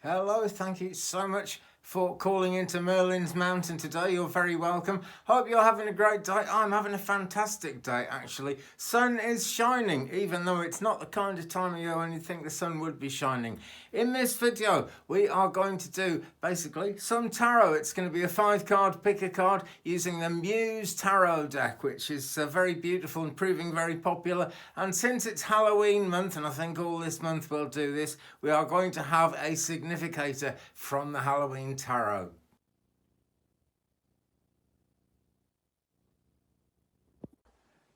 Hello, thank you so much for calling into Merlin's Mountain today. You're very welcome. Hope you're having a great day. I'm having a fantastic day, actually. Sun is shining, even though it's not the kind of time of year when you think the sun would be shining. In this video, we are going to do, basically, some tarot. It's going to be a 5-card pick a card using the Muse Tarot deck, which is very beautiful and proving very popular. And since it's Halloween month, and I think all this month we'll do this, we are going to have a significator from the Halloween Tarot.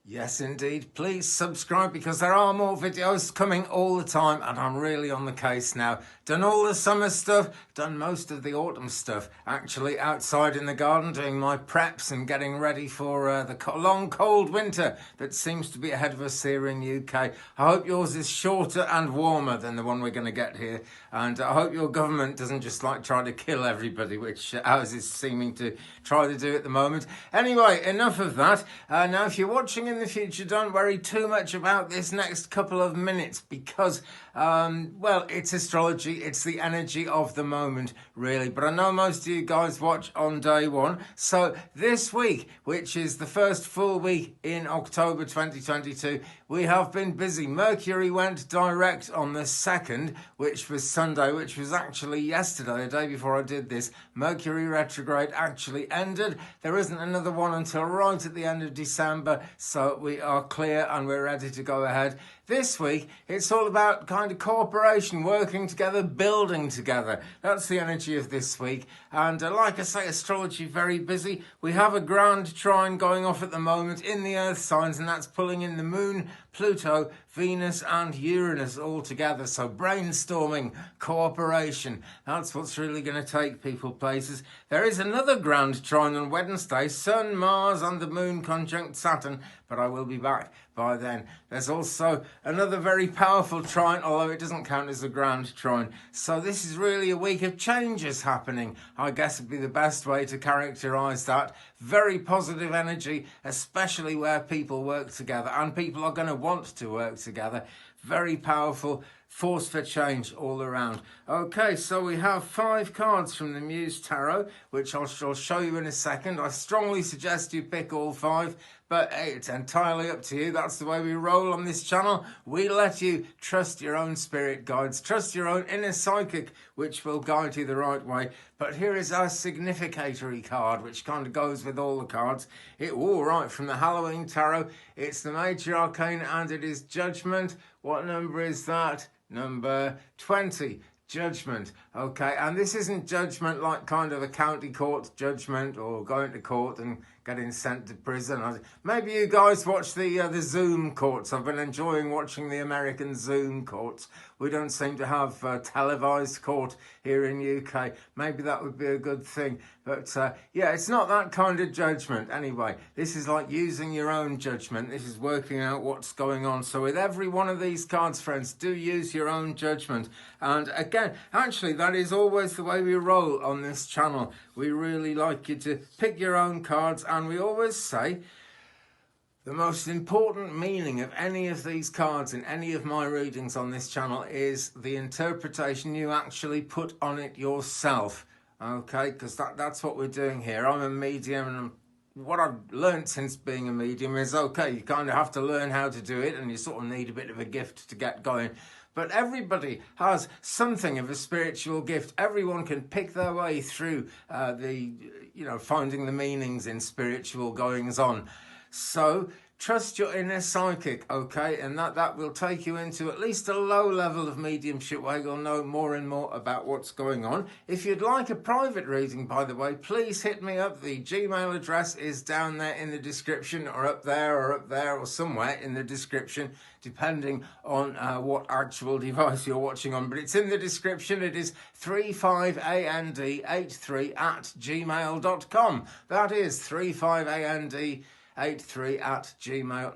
Yes, indeed. Please subscribe because there are more videos coming all the time and I'm really on the case now. Done all the summer stuff, done most of the autumn stuff, actually outside in the garden doing my preps and getting ready for the long cold winter that seems to be ahead of us here in UK. I hope yours is shorter and warmer than the one we're going to get here, and I hope your government doesn't just like try to kill everybody, which ours is seeming to try to do at the moment. Anyway, enough of that. Now if you're watching in the future, don't worry too much about this next couple of minutes because, well, it's astrology. It's the energy of the moment, really. But I know most of you guys watch on day one. So this week, which is the first full week in October 2022, we have been busy. Mercury went direct on the 2nd, which was Sunday, which was actually yesterday, a day before I did this. Mercury retrograde actually ended. There isn't another one until right at the end of December. So we are clear and we're ready to go ahead. This week, it's all about kind of cooperation, working together, building together. That's the energy of this week. And like I say, astrology very busy. We have a grand trine going off at the moment in the earth signs, and that's pulling in the moon, Pluto, Venus and Uranus all together. So brainstorming, cooperation, that's what's really going to take people places. There is another grand trine on Wednesday, Sun, Mars and the moon conjunct Saturn, but I will be back by then. There's also another very powerful trine, although it doesn't count as a grand trine. So this is really a week of changes happening, I guess would be the best way to characterize that. Very positive energy, especially where people work together, and people are going to want to work together. Very powerful force for change all around. Okay, so we have 5 cards from the Muse Tarot, which I shall show you in a second. I strongly suggest you pick all 5, but hey, it's entirely up to you. That's the way we roll on this channel. We let you trust your own spirit guides, trust your own inner psychic, which will guide you the right way. But here is our significatory card, which kind of goes with all the cards. All right, from the Halloween Tarot, it's the Major Arcana and it is Judgment. What number is that? Number 20. Judgment. Okay, and this isn't judgment like kind of a county court judgment or going to court and getting sent to prison. Maybe you guys watch the Zoom courts. I've been enjoying watching the American Zoom courts. We don't seem to have televised court here in UK. Maybe that would be a good thing. But yeah, it's not that kind of judgment. Anyway, this is like using your own judgment. This is working out what's going on. So with every one of these cards, friends, do use your own judgment. And again, actually, that is always the way we roll on this channel. We really like you to pick your own cards, and we always say the most important meaning of any of these cards in any of my readings on this channel is the interpretation you actually put on it yourself. Okay, because that's what we're doing here. I'm a medium, and what I've learned since being a medium is, okay, you kind of have to learn how to do it, and you sort of need a bit of a gift to get going. But everybody has something of a spiritual gift. Everyone can pick their way through finding the meanings in spiritual goings on. So trust your inner psychic, okay? And that will take you into at least a low level of mediumship where you'll know more and more about what's going on. If you'd like a private reading, by the way, please hit me up. The Gmail address is down there in the description, or up there or somewhere in the description, depending on what actual device you're watching on. But it's in the description. It is 35and83@gmail.com. That is 35and83@gmail.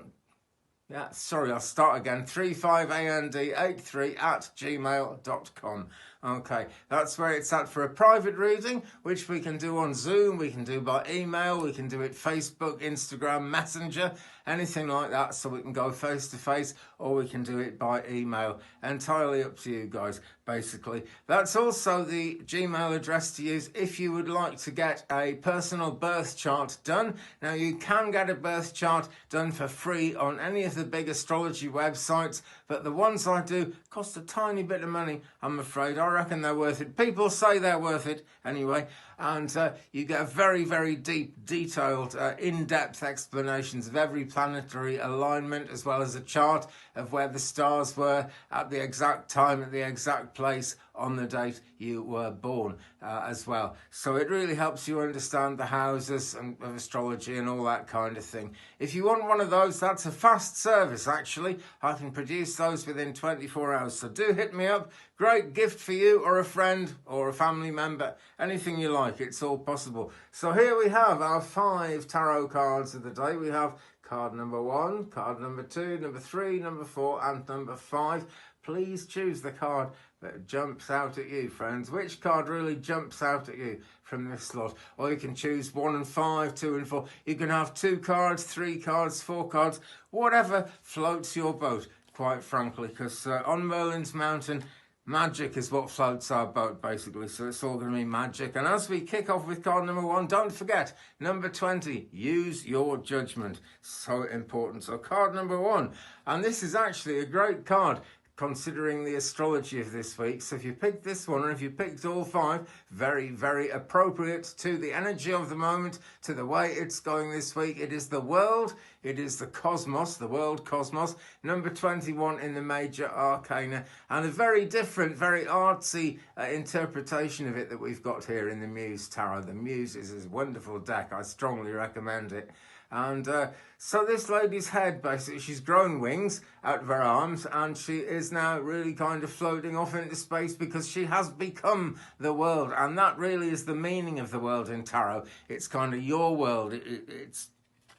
Yeah, sorry, I'll start again. 35and83@gmail.com. Okay, that's where it's at for a private reading, which we can do on Zoom, we can do by email, we can do it Facebook, Instagram, Messenger, anything like that, so we can go face to face, or we can do it by email. Entirely up to you guys. basically. That's also the Gmail address to use if you would like to get a personal birth chart done. Now, you can get a birth chart done for free on any of the big astrology websites, but the ones I do cost a tiny bit of money, I'm afraid. I reckon they're worth it. People say they're worth it anyway, and you get a very, very deep, detailed, in-depth explanations of every planetary alignment, as well as a chart of where the stars were at the exact time, at the exact place on the date you were born as well. So it really helps you understand the houses and of astrology and all that kind of thing. If you want one of those, that's a fast service actually. I can produce those within 24 hours. So do hit me up. Great gift for you or a friend or a family member. Anything you like, it's all possible. So here we have our 5 tarot cards of the day. We have card number 1, card number 2, number 3, number 4 and number 5. Please choose the card that jumps out at you, friends. Which card really jumps out at you from this lot? Or you can choose 1 and 5, 2 and 4. You can have 2 cards, 3 cards, 4 cards, whatever floats your boat, quite frankly, because on Merlin's Mountain, magic is what floats our boat, basically, so it's all going to be magic. And as we kick off with card number 1, don't forget, number 20, use your judgment. So important. So card number 1, and this is actually a great card, considering the astrology of this week. So if you picked this one, or if you picked all 5, very, very appropriate to the energy of the moment, to the way it's going this week. It is the world, it is the cosmos, the world cosmos, number 21 in the major arcana, and a very different, very artsy interpretation of it that we've got here in the Muse Tarot. The Muse is a wonderful deck. I strongly recommend it. And so this lady's head, basically, she's grown wings out of her arms, and she is now really kind of floating off into space because she has become the world. And that really is the meaning of the world in tarot. It's kind of your world. It's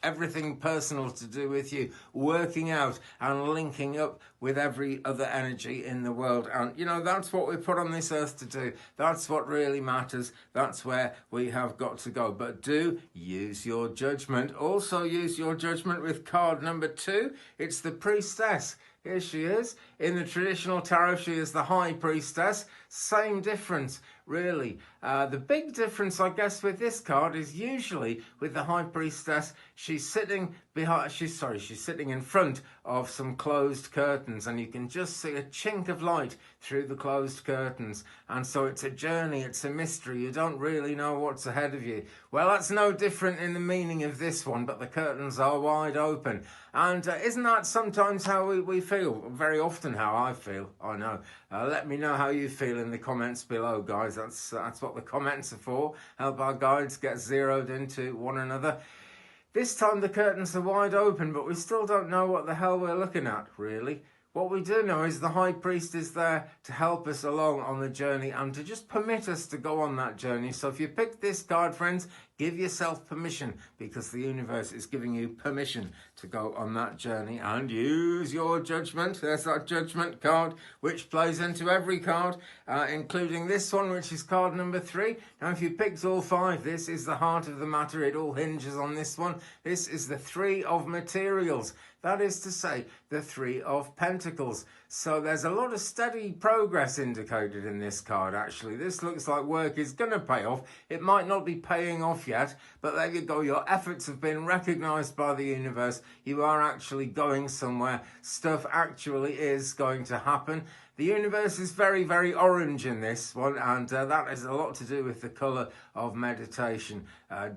everything personal to do with you, working out and linking up with every other energy in the world. And, you know, that's what we're put on this earth to do. That's what really matters. That's where we have got to go. But do use your judgment. Also use your judgment with card number 2. It's the Priestess. Here she is. In the traditional tarot, she is the High Priestess. Same difference, really. The big difference, I guess, with this card is usually with the High Priestess, she's sitting in front of some closed curtains, and you can just see a chink of light through the closed curtains. And so it's a journey, it's a mystery. You don't really know what's ahead of you. Well, that's no different in the meaning of this one, but the curtains are wide open. And isn't that sometimes how we feel? Very often how I feel, I know. Let me know how you feel in the comments below, guys. That's what the comments are for. Help our guides get zeroed into one another. This time the curtains are wide open, but we still don't know what the hell we're looking at, really. What we do know is the High Priest is there to help us along on the journey and to just permit us to go on that journey. So if you pick this card, friends, give yourself permission, because the universe is giving you permission to go on that journey, and use your judgment. There's that judgment card, which plays into every card, including this one, which is card number 3. Now, if you picked all 5, this is the heart of the matter. It all hinges on this one. This is the 3 of materials. That is to say, the 3 of Pentacles. So there's a lot of steady progress indicated in this card, actually. This looks like work is going to pay off. It might not be paying off yet, but there you go. Your efforts have been recognised by the universe. You are actually going somewhere. Stuff actually is going to happen. The universe is very, very orange in this one, and that has a lot to do with the colour of meditation.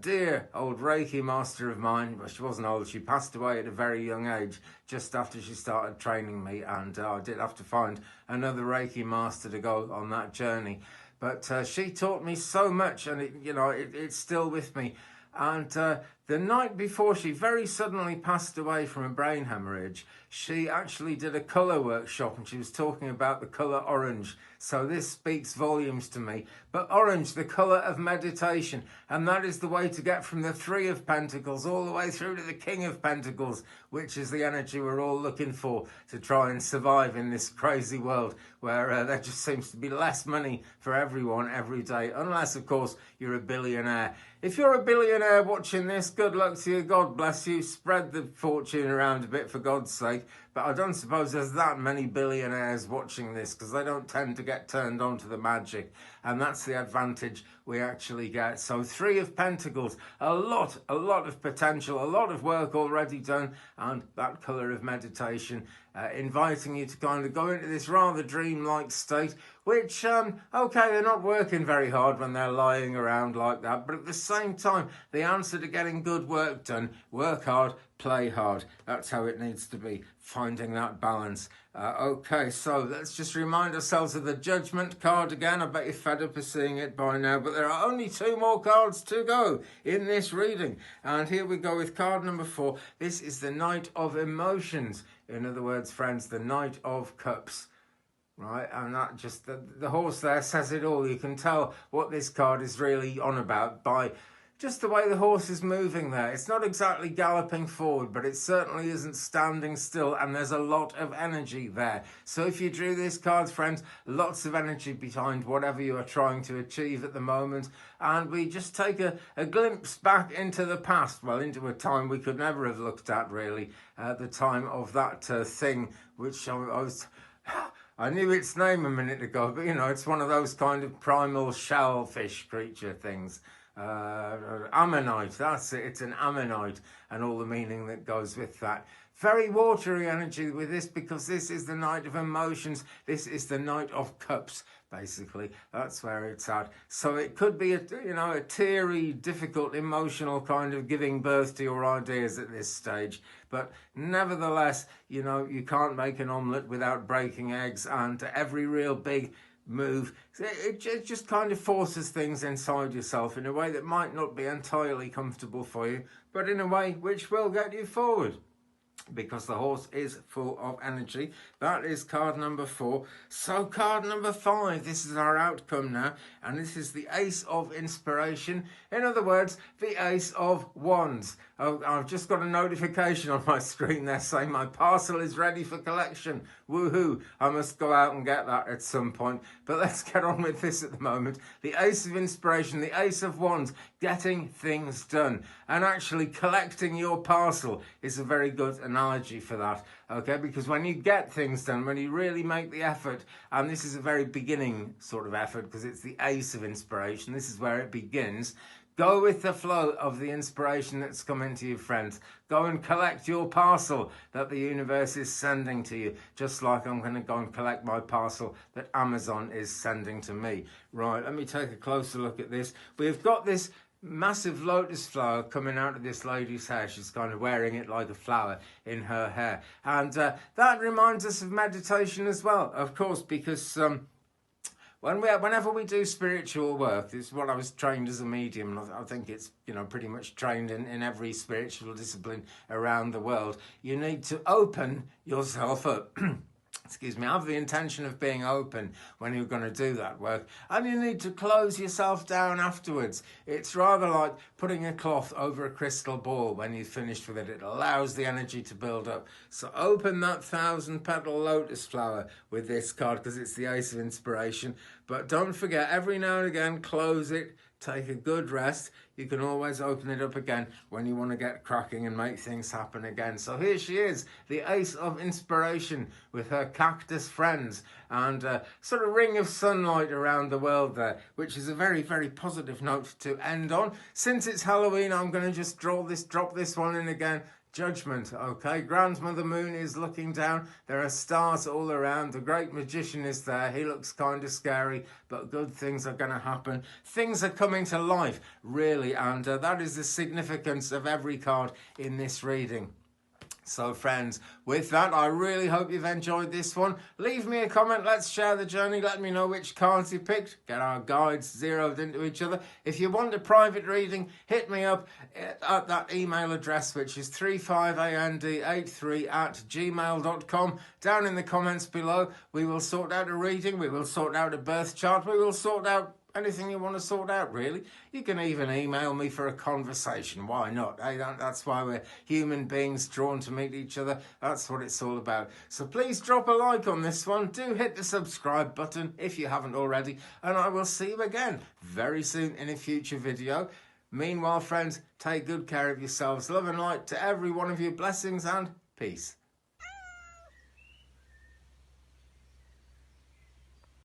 Dear old Reiki master of mine, well, she wasn't old, she passed away at a very young age, just after she started training me, and I did have to find another Reiki master to go on that journey. But she taught me so much, and it's still with me. And the night before she very suddenly passed away from a brain hemorrhage, she actually did a colour workshop, and she was talking about the colour orange. So this speaks volumes to me. But orange, the colour of meditation, and that is the way to get from the 3 of Pentacles all the way through to the King of Pentacles, which is the energy we're all looking for to try and survive in this crazy world where there just seems to be less money for everyone every day, unless, of course, you're a billionaire. If you're a billionaire watching this, good luck to you. God bless you. Spread the fortune around a bit, for God's sake. but I don't suppose there's that many billionaires watching this, because they don't tend to get turned on to the magic, and that's the advantage we actually get. So 3 of Pentacles, a lot of potential, a lot of work already done, and that colour of meditation, inviting you to kind of go into this rather dreamlike state, which, okay, they're not working very hard when they're lying around like that, but at the same time, the answer to getting good work done, work hard, play hard. That's how it needs to be, finding that balance. Okay, so let's just remind ourselves of the Judgment card again. I bet you're fed up of seeing it by now, but there are only 2 more cards to go in this reading. And here we go with card number 4. This is the Knight of Emotions. In other words, friends, the Knight of Cups. Right, and that just, the horse there says it all. You can tell what this card is really on about by just the way the horse is moving there. It's not exactly galloping forward, but it certainly isn't standing still, and there's a lot of energy there. So if you drew this card, friends, lots of energy behind whatever you are trying to achieve at the moment. And we just take a glimpse back into the past, well, into a time we could never have looked at, really, the time of that thing, which I knew its name a minute ago, but, you know, it's one of those kind of primal shellfish creature things. Ammonite, that's it, it's an ammonite, and all the meaning that goes with that. Very watery energy with this, because this is the Knight of Emotions. This is the Knight of Cups, basically. That's where it's at. So it could be a teary, difficult, emotional kind of giving birth to your ideas at this stage. But nevertheless, you know, you can't make an omelette without breaking eggs, and every real big move, it just kind of forces things inside yourself in a way that might not be entirely comfortable for you, but in a way which will get you forward, because the horse is full of energy. That is card number 4. So card number 5, this is our outcome now, and this is the Ace of Inspiration. In other words, the Ace of Wands. Oh, I've just got a notification on my screen there saying my parcel is ready for collection. Woohoo! I must go out and get that at some point. But let's get on with this at the moment. The Ace of Inspiration, the Ace of Wands, getting things done. And actually collecting your parcel is a very good analogy for that. Okay, because when you get things done, when you really make the effort, and this is a very beginning sort of effort because it's the Ace of Inspiration, this is where it begins. Go with the flow of the inspiration that's coming to you, friends. Go and collect your parcel that the universe is sending to you, just like I'm going to go and collect my parcel that Amazon is sending to me. Right, let me take a closer look at this. We've got this massive lotus flower coming out of this lady's hair. She's kind of wearing it like a flower in her hair. And that reminds us of meditation as well, of course, because whenever we do spiritual work, this is what I was trained as a medium, and I think it's, you know, pretty much trained in every spiritual discipline around the world. You need to open yourself up. Excuse me, have the intention of being open when you're going to do that work, and you need to close yourself down afterwards. It's rather like putting a cloth over a crystal ball. When you've finished with it, it allows the energy to build up. So open that 1,000-petal lotus flower with this card, because it's the Ace of Inspiration. But don't forget, every now and again, close it, take a good rest. You can always open it up again when you want to get cracking and make things happen again. So here she is, the Ace of Inspiration, with her cactus friends, and a sort of ring of sunlight around the world there, which is a very, very positive note to end on. Since it's Halloween, I'm going to just drop this one in again. Judgment, okay? Grandmother Moon is looking down. There are stars all around. The great magician is there. He looks kind of scary, but good things are going to happen. Things are coming to life, really, and that is the significance of every card in this reading. So friends, with that, I really hope you've enjoyed this one. Leave me a comment, let's share the journey, let me know which cards you picked, get our guides zeroed into each other. If you want a private reading, hit me up at that email address, which is 35and83@gmail.com. Down in the comments below, we will sort out a reading, we will sort out a birth chart, we will sort out anything you want to sort out, really. You can even email me for a conversation. Why not? Hey, that's why we're human beings drawn to meet each other. That's what it's all about. So please drop a like on this one. Do hit the subscribe button if you haven't already. And I will see you again very soon in a future video. Meanwhile, friends, take good care of yourselves. Love and light to every one of you. Blessings and peace.